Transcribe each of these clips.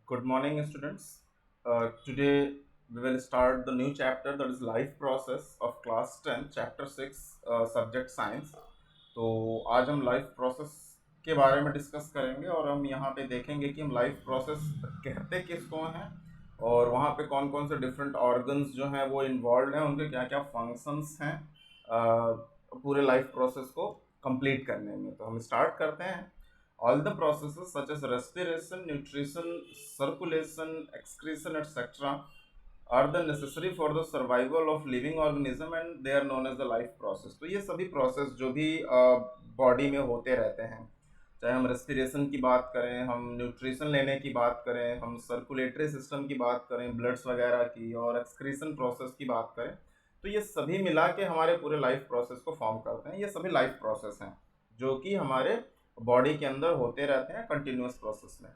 Good morning, students. Today we will start the new chapter, that is life process of class 10, chapter 6, subject science. तो आज हम life process के बारे में discuss करेंगे और हम यहाँ पे देखेंगे कि हम लाइफ प्रोसेस कहते किसको हैं और वहाँ पे कौन कौन से डिफरेंट ऑर्गन्स जो हैं वो इन्वॉल्व हैं, उनके क्या क्या फंक्शंस हैं पूरे लाइफ प्रोसेस को कंप्लीट करने में। तो हम स्टार्ट करते हैं। All the processes such as respiration, nutrition, circulation, excretion, etc. are the necessary for the survival of living organism and they are known as the life process। तो ये सभी प्रोसेस जो भी बॉडी में होते रहते हैं, चाहे हम रेस्पिरेशन की बात करें, हम न्यूट्रिशन लेने की बात करें, हम सर्कुलेटरी सिस्टम की बात करें, ब्लड्स वगैरह की, और एक्सक्रीशन प्रोसेस की बात करें, तो ये सभी मिला के हमारे पूरे लाइफ प्रोसेस को फॉर्म करते हैं। ये सभी लाइफ प्रोसेस हैं जो कि हमारे बॉडी के अंदर होते रहते हैं कंटिन्यूस प्रोसेस में।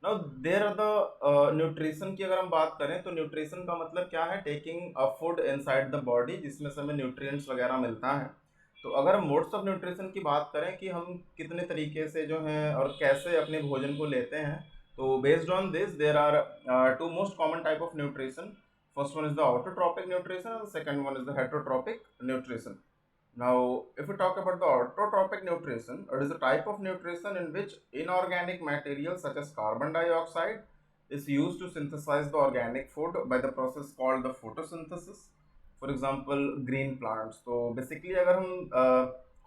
Now there are the nutrition की अगर हम बात करें तो न्यूट्रिशन का मतलब क्या है? Taking a food inside the body जिसमें से हमें न्यूट्रिएंट्स वगैरह मिलता है। तो अगर हम मोड्स ऑफ न्यूट्रिशन की बात करें कि हम कितने तरीके से जो है और कैसे अपने भोजन को लेते हैं, तो based on this there are two most common type of nutrition. First one is the autotrophic nutrition and the second one is the heterotropic nutrition. Now, if we talk about the autotrophic nutrition, it is a type of nutrition in which inorganic material such as carbon dioxide is used to synthesize the organic food by the process called the photosynthesis. For example, green plants. तो basically अगर हम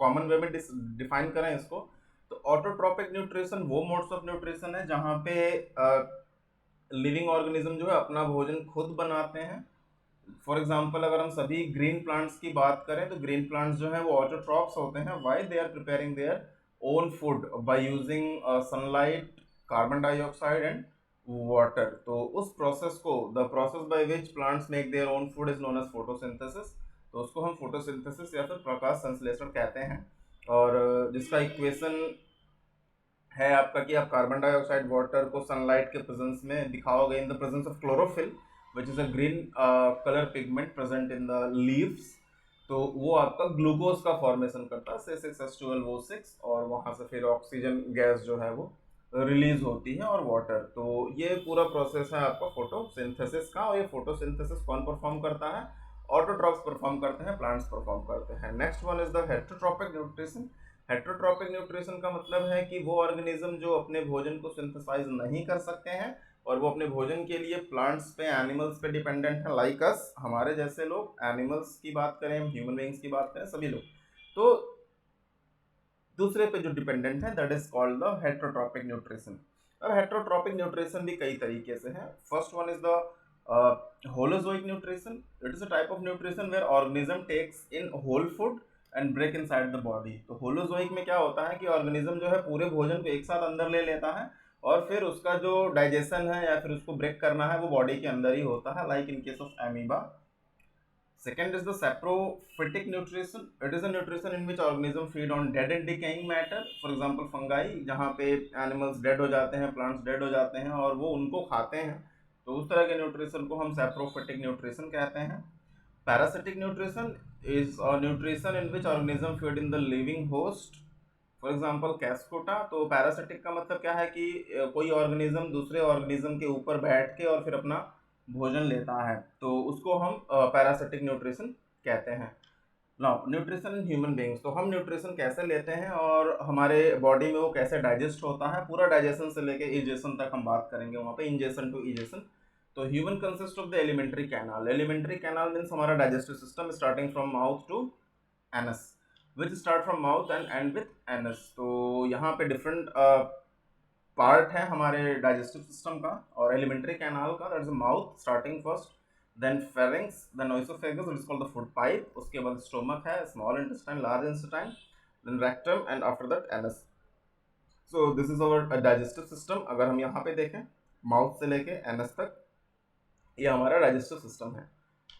common वे में define करें इसको, तो autotrophic nutrition वो modes of nutrition है जहाँ पे लिविंग ऑर्गेनिज्म जो है अपना भोजन खुद बनाते हैं। फॉर एग्जाम्पल अगर हम सभी ग्रीन प्लांट्स की बात करें तो ग्रीन प्लांट्स जो हैं वो ऑटोट्रॉप्स होते हैं। Why? They are preparing their own food by using sunlight, carbon dioxide and water. तो उस प्रोसेस को, the process by which plants make their own food is known as photosynthesis. तो उसको हम फोटोसिंथेसिस या फिर प्रकाश संश्लेषण कहते हैं। और जिसका इक्वेशन है आपका कि आप कार्बन डाइऑक्साइड वाटर को सनलाइट के प्रेजेंस में दिखाओगे in the presence of chlorophyll which is a green colour pigment present in the leaves. तो वो आपका ग्लूकोज का फॉर्मेशन करता है C6H12O6 और वहाँ से फिर ऑक्सीजन गैस जो है वो रिलीज होती है और वाटर। तो ये पूरा प्रोसेस है आपका फोटोसिंथेसिस का। और ये फोटोसिंथेसिस कौन परफॉर्म करता है? ऑटोट्रॉप्स परफॉर्म करते हैं, प्लांट्स परफॉर्म करते हैं। Next one is the heterotrophic nutrition. Heterotrophic nutrition का मतलब है कि वो ऑर्गेनिज्म जो अपने भोजन को सिंथेसाइज नहीं कर सकते हैं और वो अपने भोजन के लिए प्लांट्स पे, एनिमल्स पे डिपेंडेंट है, लाइक अस, हमारे जैसे लोग। एनिमल्स की बात करें, ह्यूमन बीइंग्स की बात करें, सभी लोग तो दूसरे पे जो डिपेंडेंट है, that is called the heterotrophic nutrition. अब हेटेरोट्रॉपिक न्यूट्रिशन भी कई तरीके से है। First one is the holozoic nutrition. It is a type of nutrition where organism takes in whole food and break inside the body. तो holozoic में क्या होता है कि ऑर्गेनिज्म जो है पूरे भोजन को एक साथ अंदर ले लेता है और फिर उसका जो डाइजेशन है या फिर उसको ब्रेक करना है वो बॉडी के अंदर ही होता है, like in case of amoeba. Second is the saprophytic nutrition. It is a nutrition in which organism feed on dead and decaying matter. For example, fungi, जहाँ पे animals dead हो जाते हैं, plants dead हो जाते हैं और वो उनको खाते हैं, तो उस तरह के nutrition को हम saprophytic nutrition कहते हैं। Parasitic nutrition is a nutrition in which organism feed in the living host. For example cuscuta. तो पैरासिटिक का मतलब क्या है कि कोई ऑर्गेनिज्म दूसरे ऑर्गेनिज्म के ऊपर बैठ के और फिर अपना भोजन लेता है, तो उसको हम पैरासिटिक न्यूट्रिशन कहते हैं। Now nutrition in human beings. तो हम न्यूट्रिशन कैसे लेते हैं और हमारे बॉडी में वो कैसे डाइजेस्ट होता है, पूरा डाइजेशन से लेके इजेशन तक हम बात करेंगे वहाँ पे, इंजेशन टू इजेशन। तो human consist of the alimentary canal. Alimentary canal means हमारा digestive system starting from mouth to anus, which start from mouth and end with anus. तो यहाँ पे डिफरेंट पार्ट है हमारे डाइजेस्टिव सिस्टम का और alimentary canal का। That is mouth starting first, then pharynx, then oesophagus, it is called the food pipe. उसके बाद स्टोमक है, small intestine, large intestine, then rectum and after that anus. So this is our digestive system. अगर हम यहाँ पे देखें mouth से लेके एनस तक, ये हमारा डाइजेस्टिव सिस्टम है।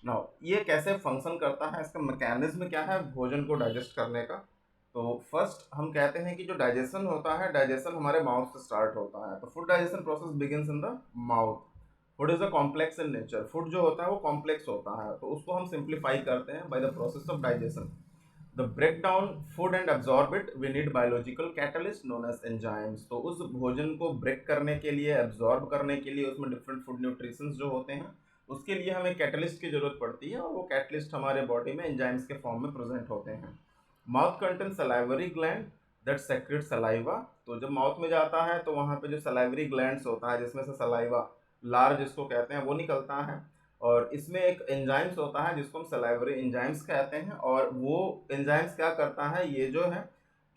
नाउ ये कैसे फंक्शन करता है, इसका मैकेनिज्म क्या है भोजन को डाइजेस्ट करने का? तो फर्स्ट हम कहते हैं कि जो डाइजेशन होता है, डाइजेशन हमारे माउथ से स्टार्ट होता है। तो food digestion process begins in the mouth. Food is a complex in nature. Food जो होता है वो कॉम्प्लेक्स होता है, तो उसको हम सिंप्लीफाई करते हैं by the process of digestion. The break down food and absorb it we need biological catalyst known as enzymes। तो उस भोजन को ब्रेक करने के लिए, एब्जॉर्ब करने के लिए उसमें डिफरेंट फूड न्यूट्रिशंस जो होते हैं उसके लिए हमें कैटलिस्ट की जरूरत पड़ती है, और वो कैटलिस्ट हमारे बॉडी में एंजाइम्स के फॉर्म में प्रेजेंट होते हैं। Mouth contain salivary gland that secrete saliva. तो जब माउथ में जाता है तो वहाँ पे जो सलाइवरी ग्लैंड्स होता है जिसमें से सलाइवा, लार जिसको कहते हैं, वो निकलता है, और इसमें एक एंजाइम्स होता है जिसको हम सलाइवरी एंजाइम्स कहते हैं। और वो एंजाइम्स क्या करता है, ये जो है,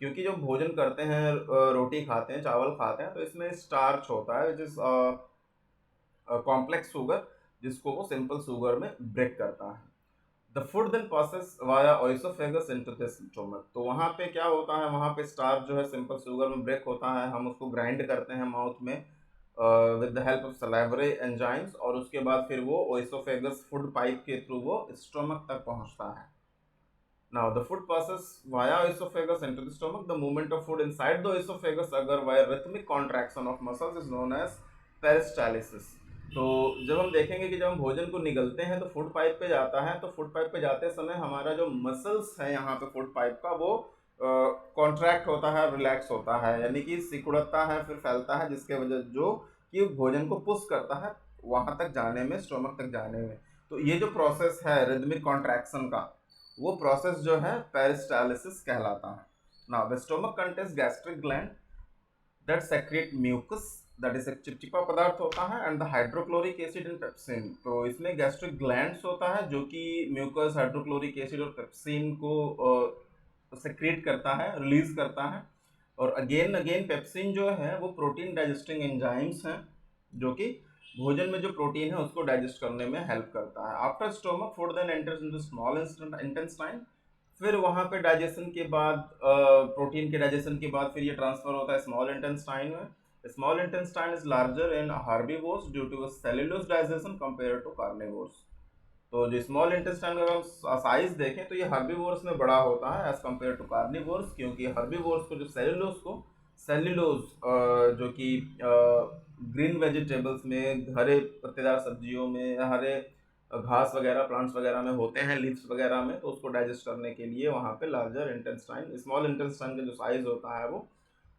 क्योंकि जो भोजन करते हैं, रोटी खाते हैं, चावल खाते हैं, तो इसमें स्टार्च होता है विच इज कॉम्प्लेक्स शुगर, जिसको वो सिंपल शुगर में ब्रेक करता है। The food then passes via oesophagus into the stomach. तो वहाँ पे क्या होता है, वहाँ पे स्टार्च जो है सिंपल शुगर में ब्रेक होता है, हम उसको ग्राइंड करते हैं माउथ में with the help of salivary enzymes, और उसके बाद फिर वो ओइसोफेगस फूड पाइप के थ्रू वो स्टोमक तक पहुँचता है। Now the food passes via esophagus into the stomach. The movement of food inside the esophagus अगर via rhythmic contraction of muscles is known as peristalsis। तो जब हम देखेंगे कि जब हम भोजन को निगलते हैं तो फूड पाइप पे जाता है, तो फूड पाइप पे जाते समय हमारा जो मसल्स है यहाँ पे फूड पाइप का, वो कॉन्ट्रैक्ट होता है, रिलैक्स होता है, यानी कि सिकुड़ता है, फिर फैलता है, जिसके वजह जो कि भोजन को पुश करता है वहाँ तक जाने में, स्टोमक तक जाने में। तो ये जो प्रोसेस है रिदमिक कॉन्ट्रैक्शन का, वो प्रोसेस जो है पेरिस्टालिसिस कहलाता है। Now the stomach contains gastric gland that secrete mucus, that is एक चिपचिपा पदार्थ होता है, and the hydrochloric acid and pepsin. तो इसमें गैस्ट्रिक ग्लैंड्स होता है जो कि म्यूकस, हाइड्रोक्लोरिक एसिड और पेप्सिन को सेक्रेट करता है, रिलीज करता है। और अगेन अगेन पेप्सिन जो है वो प्रोटीन डाइजेस्टिंग एंजाइम्स हैं जो कि भोजन में जो प्रोटीन है उसको डाइजेस्ट करने में हेल्प करता है। After stomach food then enters into small intestine. फिर वहाँ पे डाइजेशन के बाद, प्रोटीन के डाइजेशन के बाद फिर ये ट्रांसफर होता है स्मॉल इंटेस्टाइन में। Small intestine is larger in herbivores due to cellulose digestion compare to carnivores. तो जो स्मॉल इंटेस्टाइन का हम साइज देखें तो ये हर्बीवोर्स में बड़ा होता है एज कम्पेयर टू कार्निवोर्स, क्योंकि हर्बीवोर्स को जो सेल्यूलोज जो कि ग्रीन वेजिटेबल्स में, हरे पत्तेदार सब्जियों में, हरे घास वगैरह, प्लांट्स वगैरह में होते हैं, लीव्स वगैरह में, तो उसको डाइजेस्ट करने के लिए वहाँ पे लार्जर इंटेस्टाइन, स्मॉल इंटेस्टाइन का जो साइज होता है वो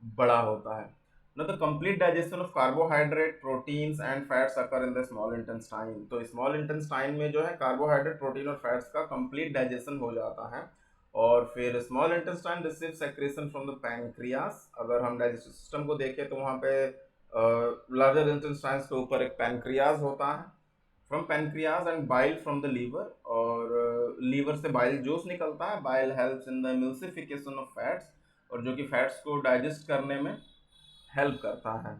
बड़ा होता है। Now the complete digestion of carbohydrate, proteins and fats occur in the small intestine। तो small intestine में जो है कार्बोहाइड्रेट, प्रोटीन और फैट्स का कंप्लीट डाइजेशन हो जाता है। और फिर small intestine receive secretion from the pancreas. अगर हम डाइजेस्टिव सिस्टम को देखें तो वहाँ पे लार्जर इंटेस्टाइन के ऊपर एक पैनक्रियाज होता है। From pancreas and bile from the liver, और लीवर से बाइल जूस निकलता है। Bile helps in the emulsification of fats, और जो कि फैट्स को डाइजेस्ट करने में हेल्प करता है।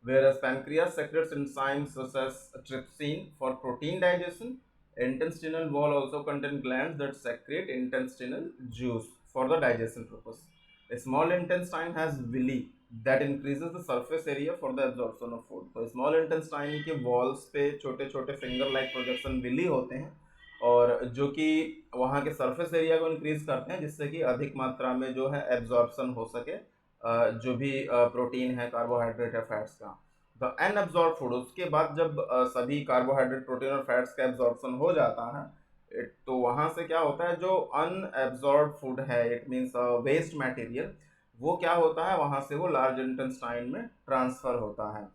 Whereas pancreas secretes enzymes such as trypsin for protein digestion. Intestinal wall also contain glands that secrete intestinal juice for the digestion purpose. A small intestine has villi that increases the surface area for the absorption of food। तो small intestine के walls पे छोटे छोटे finger like projection villi होते हैं, और जो कि वहाँ के surface area को increase करते हैं, जिससे कि अधिक मात्रा में जो है absorption हो सके जो भी प्रोटीन है, कार्बोहाइड्रेट है, फैट्स का। द अनएब्जॉर्ब फूड, उसके बाद जब सभी कार्बोहाइड्रेट, प्रोटीन और फैट्स का एब्जॉर्प्शन हो जाता है, तो वहाँ से क्या होता है, जो अनएब्जॉर्ब फूड है, इट मीन्स वेस्ट मटेरियल, वो क्या होता है, वहाँ से वो लार्ज इंटेस्टाइन में ट्रांसफ़र होता है,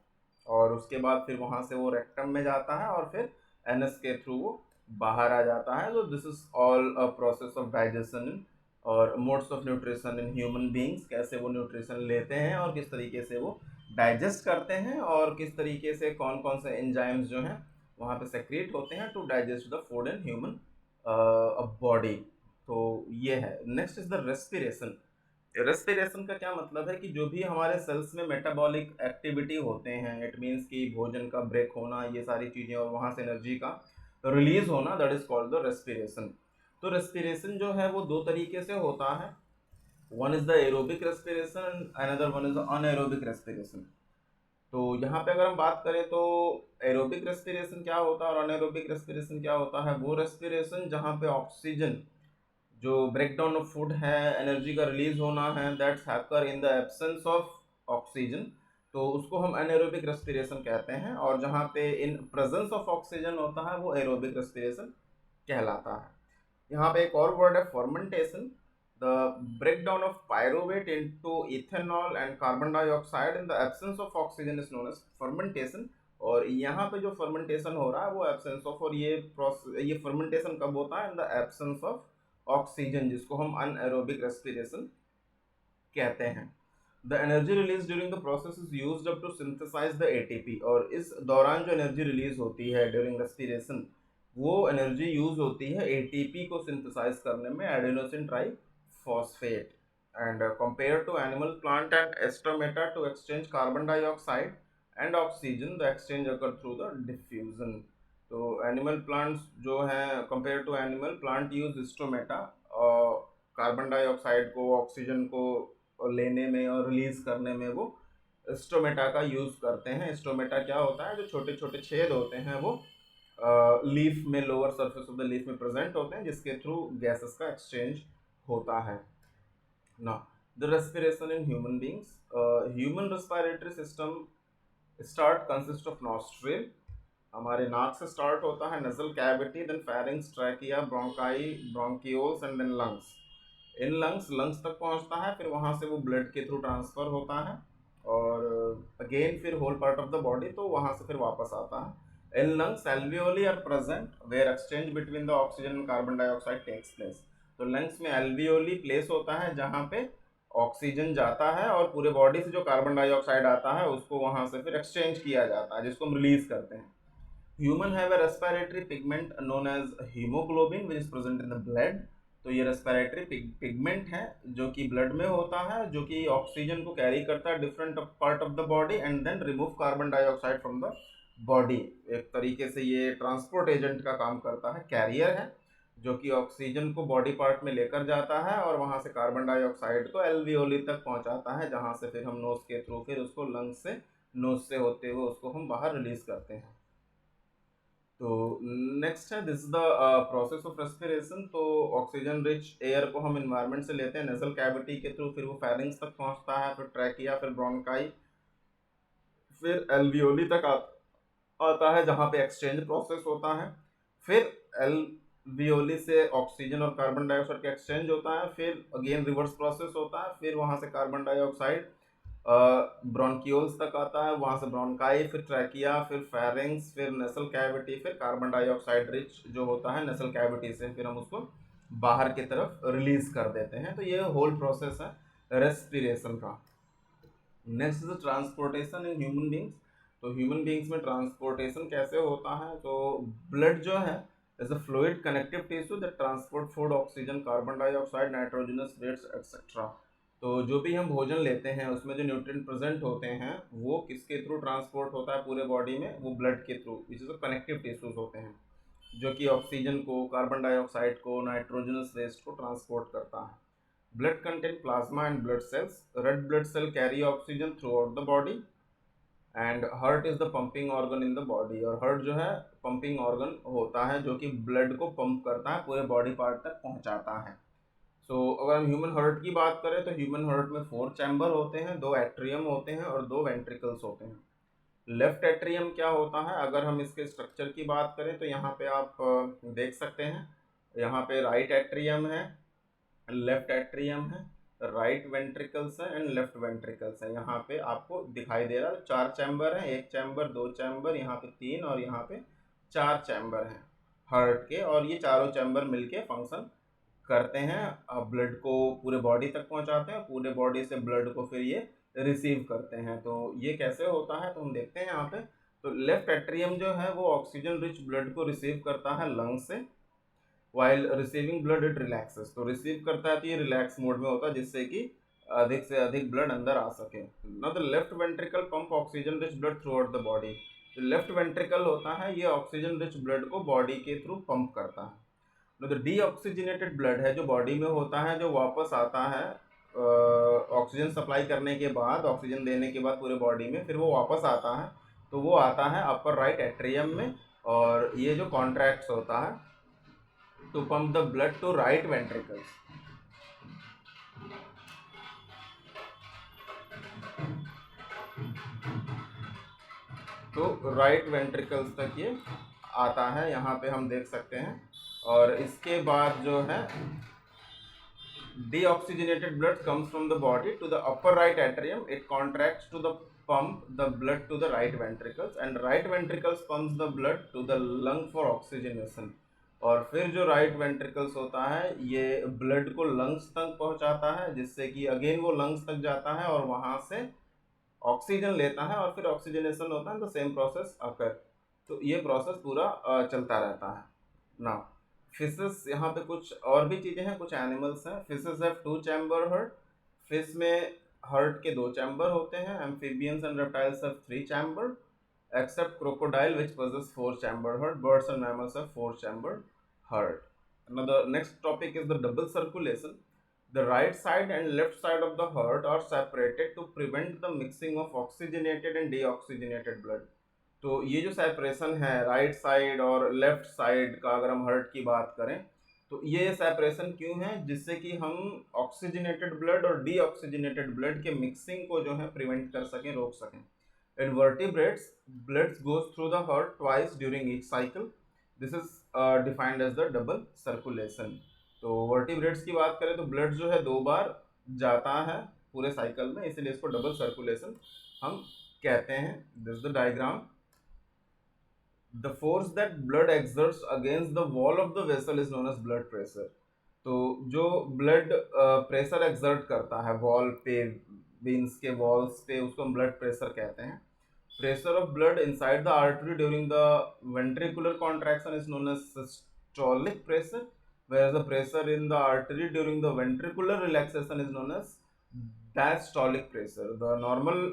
और उसके बाद फिर वहाँ से वो रेक्टम में जाता है, और फिर एनएस के थ्रू वो बाहर आ जाता है। तो this is all a process of digestion और modes of nutrition in human beings, कैसे वो न्यूट्रिशन लेते हैं और किस तरीके से वो डाइजेस्ट करते हैं, और किस तरीके से कौन कौन से एंजाइम्स जो हैं वहाँ पे सेक्रेट होते हैं to digest the food in human body. तो ये है। Next is the respiration. Respiration का क्या मतलब है कि जो भी हमारे सेल्स में मेटाबॉलिक एक्टिविटी होते हैं, इट मीन्स कि भोजन का ब्रेक होना, ये सारी चीज़ें, और वहाँ से एनर्जी का रिलीज होना, that is called the respiration. तो रेस्पिरेशन जो है वो दो तरीके से होता है। One is the aerobic respiration and another one is the anaerobic respiration. तो यहाँ पे अगर हम बात करें तो एरोबिक रेस्पिरेशन क्या होता है और अनएरोबिक रेस्पिरेशन क्या होता है, वो रेस्पिरेशन जहाँ पे ऑक्सीजन, जो ब्रेकडाउन ऑफ फूड है, एनर्जी का रिलीज होना है, that's hacker in the absence of oxygen, तो उसको हम एनएरोबिक रेस्पिरेशन कहते हैं। और जहाँ पे इन प्रेजेंस ऑफ ऑक्सीजन होता है वो एरोबिक रेस्पिरेशन कहलाता है। यहाँ पे एक और वर्ड है fermentation. the breakdown of pyruvate into ethanol and carbon dioxide in the absence of oxygen is known as fermentation। और यहाँ पे जो फर्मेंटेशन हो रहा है वो एब्सेंस ऑफ, और ये फर्मेंटेशन कब होता है? In the absence of oxygen, जिसको हम अनएरोबिक रेस्पिरेशन कहते हैं। The energy release during the process is used up to synthesise the ATP. और इस दौरान जो एनर्जी रिलीज होती है ड्यूरिंग रेस्पिरेशन, वो एनर्जी यूज होती है एटीपी को सिंथेसाइज करने में, adenosine tri phosphate। And compared to animal, plant and stomata to exchange carbon dioxide and oxygen, the exchange occur through the diffusion। तो एनिमल प्लांट्स जो हैं, compare to animal, plant use stomata carbon dioxide को, oxygen को लेने में और release करने में वो स्टोमेटा का यूज करते हैं। स्टोमेटा क्या होता है? जो छोटे छोटे छेद होते हैं वो लीफ में, lower surface of the leaf में प्रेजेंट होते हैं, जिसके थ्रू गैसेस का एक्सचेंज होता है। Now, the respiration in human beings, human respiratory system start consist of nostril, हमारे नाक से स्टार्ट होता है, nasal cavity, then pharynx, trachea, bronchi, bronchioles and then lungs। In lungs तक पहुंचता है, फिर वहां से वो ब्लड के थ्रू ट्रांसफर होता है, और अगेन फिर whole part of the body, तो वहां से फिर वापस आता है। In lungs alveoli are present where exchange between the oxygen and carbon dioxide takes place. तो लंग्स में एल्वियोली प्लेस होता है जहाँ पे ऑक्सीजन जाता है और पूरे बॉडी से जो कार्बन डाइऑक्साइड आता है उसको वहां से फिर एक्सचेंज किया जाता है, जिसको हम रिलीज करते हैं। Human have a respiratory pigment known as haemoglobin which is present in the blood. तो ये रेस्पिरेटरी पिगमेंट है जो कि ब्लड में होता है, जो कि ऑक्सीजन को कैरी करता है different part of the body and then remove carbon dioxide from the body. एक तरीके से ये ट्रांसपोर्ट एजेंट का काम करता है, कैरियर है जो कि ऑक्सीजन को बॉडी पार्ट में लेकर जाता है और वहां से कार्बन डाइऑक्साइड को एल्वियोली तक पहुंचाता है, जहां से फिर हम नोज के थ्रू फिर उसको लंग्स से, नोज से होते हुए उसको हम बाहर रिलीज करते हैं। तो नेक्स्ट है, this is the process of respiration. तो ऑक्सीजन रिच एयर को हम इन्वायरमेंट से लेते हैं नेजल कैविटी के थ्रू, फिर वो फेरिंग्स तक पहुंचता है, फिर ट्रैकिया, फिर ब्रोंकाई, फिर एल्वियोली तक आता है जहाँ पे एक्सचेंज प्रोसेस होता है। फिर एल्वियोली से ऑक्सीजन और कार्बन डाइऑक्साइड का एक्सचेंज होता है, फिर अगेन रिवर्स प्रोसेस होता है, फिर वहाँ से कार्बन डाइऑक्साइड ब्रोंकियोल्स तक आता है, वहाँ से ब्रोंकाई, फिर ट्रैकिया, फिर फेरिंग्स, फिर नेसल कैविटी, फिर कार्बन डाइऑक्साइड रिच जो होता है नेसल कैविटी से फिर हम उसको बाहर की तरफ रिलीज कर देते हैं। तो ये होल प्रोसेस है रेस्पिरेशन का। Next is transportation in human beings. तो ह्यूमन बींग्स में ट्रांसपोर्टेशन कैसे होता है? तो ब्लड जो है is a fluid connective tissue that transport food, oxygen, carbon dioxide, nitrogenous wastes etcetera. तो जो भी हम भोजन लेते हैं उसमें जो न्यूट्रिएंट प्रेजेंट होते हैं वो किसके थ्रू ट्रांसपोर्ट होता है पूरे बॉडी में? वो ब्लड के through, which is a connective tissues होते हैं जो कि ऑक्सीजन को, कार्बन डाइऑक्साइड को, नाइट्रोजनस वेस्ट को ट्रांसपोर्ट करता है। Blood contain plasma and blood cells. Red blood cell carry oxygen throughout the body and heart is the pumping organ in the body. और हार्ट जो है pumping organ होता है जो कि ब्लड को पंप करता है, पूरे बॉडी पार्ट तक पहुंचाता है। अगर हम ह्यूमन हार्ट की बात करें तो ह्यूमन हार्ट में 4 चैम्बर होते हैं, 2 एट्रियम होते हैं और 2 वेंट्रिकल्स होते हैं। लेफ्ट एट्रियम क्या होता है? अगर हम इसके स्ट्रक्चर की बात करें तो यहाँ पे आप देख सकते हैं, यहाँ पे राइट एट्रियम है, लेफ्ट एट्रियम है, राइट वेंट्रिकल्स है एंड लेफ्ट वेंट्रिकल्स है। यहाँ पे आपको दिखाई दे रहा है 4 चैम्बर है, 1 चैम्बर, 2 चैम्बर, यहाँ पे 3 और यहाँ पे 4 चैम्बर हैं हार्ट के, और ये चारों चैम्बर मिलके फंक्शन करते हैं, ब्लड को पूरे बॉडी तक पहुंचाते हैं, पूरे बॉडी से ब्लड को फिर ये रिसीव करते हैं। तो ये कैसे होता है तो हम देखते हैं यहाँ पे। तो लेफ्ट एट्रियम जो है वो ऑक्सीजन रिच ब्लड को रिसीव करता है लंग से, while receiving blood it relaxes. तो रिसीव करता है तो ये रिलैक्स मोड में होता है जिससे कि अधिक से अधिक ब्लड अंदर आ सके। Now the left ventricle pump oxygen rich blood through out the body. जो लेफ्ट वेंट्रिकल होता है ये ऑक्सीजन रिच ब्लड को बॉडी के थ्रू पंप करता है। तो डीऑक्सीजनेटेड ब्लड है जो बॉडी में होता है, जो वापस आता है ऑक्सीजन सप्लाई करने के बाद, ऑक्सीजन देने के बाद पूरे बॉडी में, फिर वो वापस आता है। तो वो आता है अपर राइट एट्रियम में, और ये जो कॉन्ट्रैक्ट्स होता है to pump the blood to right ventricles. तो राइट वेंट्रिकल्स तक ये आता है, यहाँ पे हम देख सकते हैं। और इसके बाद जो है Deoxygenated blood comes from the body to the upper right atrium. It contracts to the pump the blood to the right ventricles, and right ventricles pumps the blood to the lung for oxygenation. और फिर जो right ventricles होता है ये blood को lungs तक पहुंचाता है, जिससे कि अगेन वो लंग्स तक जाता है और वहां से ऑक्सीजन लेता है और फिर ऑक्सीजनेशन होता है, तो सेम प्रोसेस अकर। तो ये प्रोसेस पूरा चलता रहता है ना। फिशेस, यहाँ पे कुछ और भी चीज़ें हैं, कुछ एनिमल्स हैं। Fishes have 2 chamber heart. Fish में हार्ट के 2 चैम्बर होते हैं। Amphibians and reptiles have 3 chamber except crocodile which possess 4 chamber heart. Birds and mammals have 4 chamber heart. Now the next topic is the double circulation. The right side and left side of the heart are separated to prevent the mixing of oxygenated and deoxygenated blood. तो ये जो separation है right side और left side का, अगर हम heart की बात करें तो ये सेपरेशन क्यों है, जिससे कि हम ऑक्सीजनेटेड ब्लड और डीऑक्सीजनेटेड ब्लड के मिक्सिंग को जो है प्रिवेंट कर सकें, रोक सकें। In vertebrates, blood goes through the heart twice during each cycle. This is defined as the double circulation. तो vertebrates की बात करें तो ब्लड जो है 2 बार जाता है पूरे साइकिल में, इसीलिए इसको डबल सर्कुलेशन हम कहते हैं। This is the diagram. The force that blood exerts against the wall of the vessel is known as blood pressure. तो जो ब्लड प्रेशर एक्सर्ट करता है वॉल पे, वेन्स के वॉल्स पे, उसको हम ब्लड प्रेशर कहते हैं। Pressure of blood inside the artery during the ventricular contraction is known as systolic pressure, whereas the pressure in the artery during the ventricular relaxation is known as diastolic pressure. The normal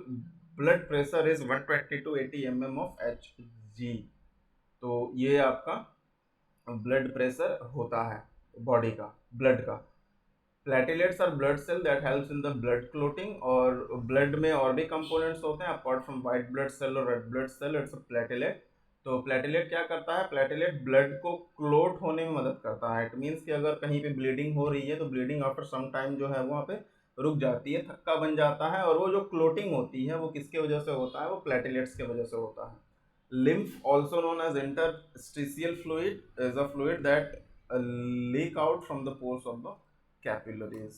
blood pressure is 120 to 80 mm of Hg. तो ये आपका blood pressure होता है body का, blood का। Platelets are blood cell that helps in the blood clotting, और blood में और भी कंपोनेंट्स होते हैं apart from white blood cell और red blood cell, it's a platelet. तो प्लेटिलेट क्या करता है, प्लेटिलेट ब्लड को क्लोट होने में मदद करता है। इट मीन्स कि अगर कहीं पे ब्लीडिंग हो रही है तो ब्लीडिंग आफ्टर सम टाइम जो है वहाँ पे रुक जाती है, थक्का बन जाता है, और वो जो क्लोटिंग होती है वो किसके वजह से होता है, वो प्लेटिलेट्स के वजह से होता है। Lymph also known as interstitial fluid is a fluid that leak out from the pores of the capillaries.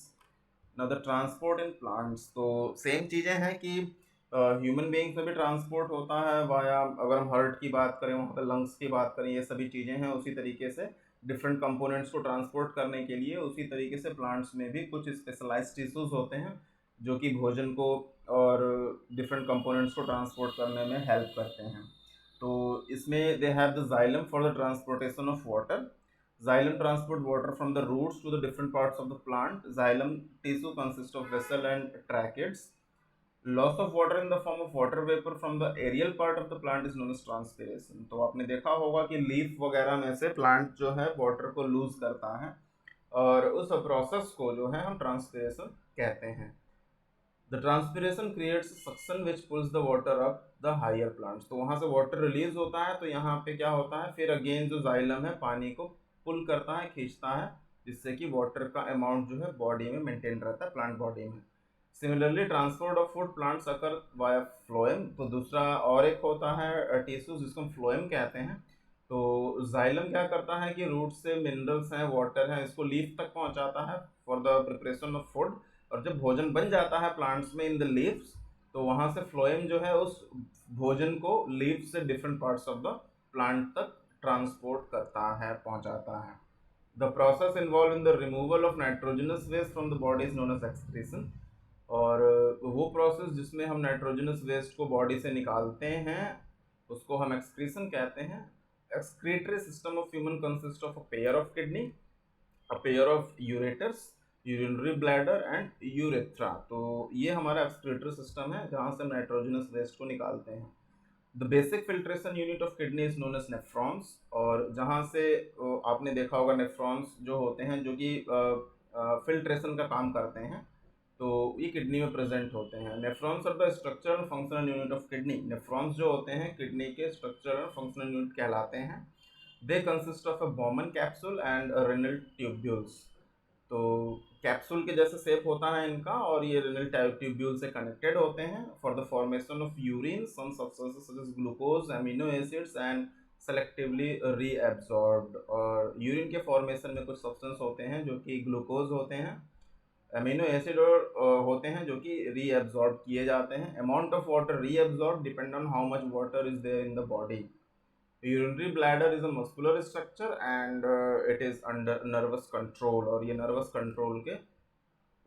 Now the transport in plants, तो सेम चीज़ें हैं कि ह्यूमन बीइंग्स में भी ट्रांसपोर्ट होता है वाया, अगर हम हार्ट की बात करें, वहाँ पर लंग्स की बात करें, ये सभी चीज़ें हैं। उसी तरीके से डिफरेंट कंपोनेंट्स को ट्रांसपोर्ट करने के लिए उसी तरीके से प्लांट्स में भी कुछ स्पेशलाइज्ड टिश्यूज होते हैं जो कि भोजन को और डिफरेंट कंपोनेंट्स को ट्रांसपोर्ट करने में हेल्प करते हैं। तो इसमें they have the xylem for the transportation of water. Xylem transport water from the roots to the different parts of the plant. Xylem tissue consists of vessel and tracheids. Loss of water in the form of water vapor from the aerial part of the plant is known as transpiration. तो आपने देखा होगा कि leaf वगैरह में से plant जो है वाटर को लूज करता है, और उस प्रोसेस को जो है हम ट्रांसपिरेशन कहते हैं। The transpiration creates suction which pulls the water up the higher plants. तो वहाँ से वाटर रिलीज होता है, तो यहाँ पे क्या होता है, फिर अगेन जो जाइलम है पानी को पुल करता है, खींचता है, जिससे कि वाटर का अमाउंट जो है बॉडी में मेंटेन रहता है, प्लांट बॉडी में। Similarly transport of food plants occur via phloem. तो दूसरा और एक होता है टिश्यू जिसको हम फ्लोएम कहते हैं। तो जाइलम क्या करता है कि रूट से मिनरल्स हैं, वाटर है, इसको लीफ तक पहुंचाता है for the preparation of food, और जब भोजन बन जाता है प्लांट्स में इन द लीव्स, तो वहाँ से फ्लोएम जो है उस भोजन को लीफ से different parts of the plant तक ट्रांसपोर्ट करता है, पहुंचाता है। The process involve in the removal of nitrogenous waste from the body is known as excretion. और वो प्रोसेस जिसमें हम नाइट्रोजनस वेस्ट को बॉडी से निकालते हैं उसको हम एक्सक्रीशन कहते हैं। Excretory system of human consist of a pair of kidney, a pair of ureters, urinary bladder and urethra. तो ये हमारा एक्सक्रीटरी सिस्टम है जहाँ से हम नाइट्रोजनस वेस्ट को निकालते हैं। The basic filtration unit of kidney is known as nephrons, और जहाँ से आपने देखा होगा नेफ्रॉन्स जो होते हैं जो कि फिल्ट्रेशन का काम करते हैं, तो ये किडनी में प्रेजेंट होते हैं। Nephrons are the structural and functional unit of kidney. Nephrons जो होते हैं किडनी के स्ट्रक्चरल एंड फंक्शनल यूनिट कहलाते हैं। They consist of a Bowman capsule and renal tubules. तो कैप्सूल के जैसे शेप होता है इनका, और ये रेनल ट्यूब्यूल से कनेक्टेड होते हैं for the formation of urine, some substances such as glucose, amino acids and selectively reabsorbed. और यूरिन के फॉर्मेशन में कुछ सब्सटेंस होते हैं जो कि ग्लूकोज होते हैं, अमीनो एसिड और होते हैं जो कि रीएब्जॉर्ब किए जाते हैं। Amount of water reabsorb depend on how much water is there in the body. Urinary bladder is a muscular structure and it is under nervous control, और ये नर्वस कंट्रोल के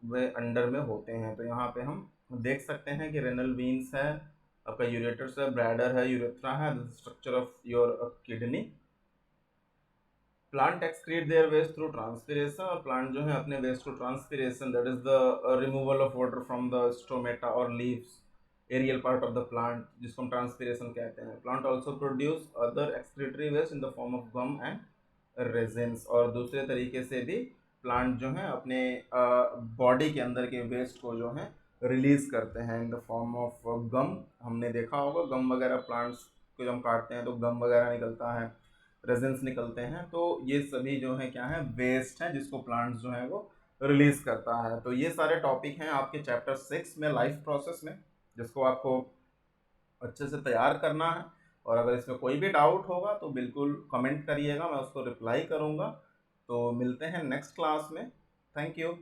वे अंडर में होते हैं। तो यहाँ पे हम देख सकते हैं कि रेनल वीन्स है, आपका यूरेटर्स है, ब्लैडर है, यूरेथ्रा है, structure of your kidney. Plant excrete their waste through transpiration, और प्लांट जो है अपने वेस्ट को transpiration, that is the removal of water from the stomata और leaves, aerial part of the plant, जिसको हम ट्रांसपिरेशन कहते हैं। Plant also produce other excretory waste in the form of gum and resins, और दूसरे तरीके से भी प्लांट जो है अपने बॉडी के अंदर के वेस्ट को जो है रिलीज करते हैं इन द फॉर्म ऑफ गम। हमने देखा होगा गम वगैरह, प्लांट्स को जब हम काटते हैं तो गम वगैरह निकलता है, रेजिन्स निकलते हैं। तो ये सभी जो है क्या है, वेस्ट हैं जिसको प्लांट्स जो है वो रिलीज करता है। तो ये सारे टॉपिक हैं आपके चैप्टर 6 में, लाइफ प्रोसेस में, जिसको आपको अच्छे से तैयार करना है। और अगर इसमें कोई भी डाउट होगा तो बिल्कुल कमेंट करिएगा, मैं उसको रिप्लाई करूँगा। तो मिलते हैं नेक्स्ट क्लास में। Thank you.